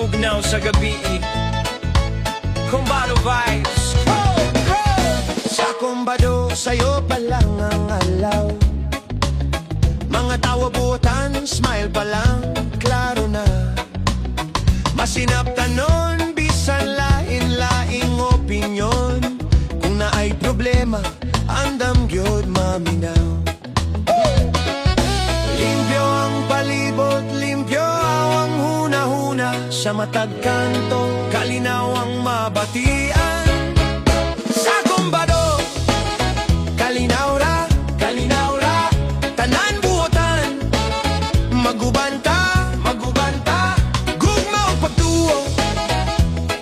bugnaw sa gabi. Kumbado vibes. Sa kumbado, sa'yo pa lang ang alaw. Mga tawa buotan, smile pa lang, klaro na. Masinap tanon, bisan lain-laing opinyon. Kung na ay problema, andam gyud maminaw. Limpyo ang palibot, limpyo ang huna-huna. Sa matag kanto, kalinaw ang mabatian. Sa kumbado, kalinaw ra, tanan buotan. Magubanta, gugma o pagtuo.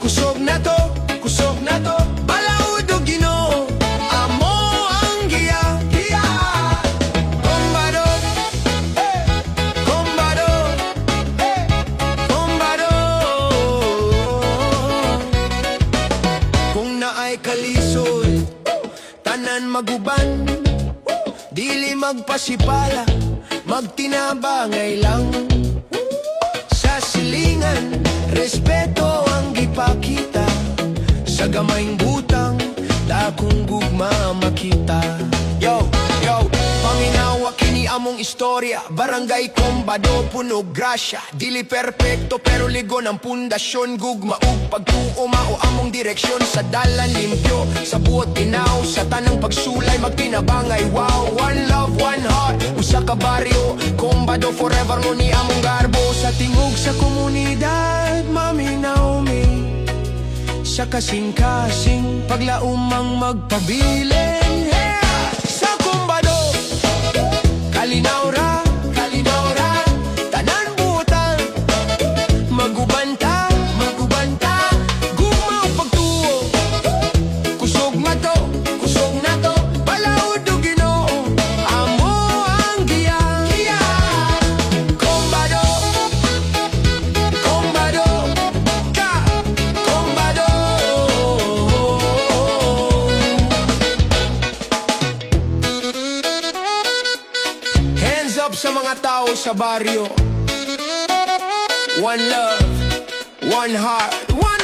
Kusog na to, balaod o Ginoo. Amo ang giya. Kumbado, kumbado, kumbado. Kung naay kalisod, tanan maguban. Dili magpasipala, magtinabangay lang. Sa silingan, respeto ang gipakita. Sa gamayng butang, dakong gugma makita. Yo, panginawa kini among istorya. Barangay Kumbado, puno grasya. Dili perpekto pero ligon ang pundasyon. Gugma ug pagtuo mao among direksyon. Sa dalan limpyo, sa buot tinaw. Sa tanang pagsulay magtinabangay. Wow, one love, one heart. Usa ka baryo, Kumbado forever mo ni among garbo. Sa tingog sa komunidad, maminaw mi. Sa kasing-kasing, paglaumang magpabilin. Yeah! Sa kumbado, kalinaw ra, tanan buotan. Magubanta, gugma o pagtuo. Kusog na to, balaod o Ginoo. Amo ang giya. Kumbado, kumbado. Hands up sa mga tao sa baryo. One love, one heart, one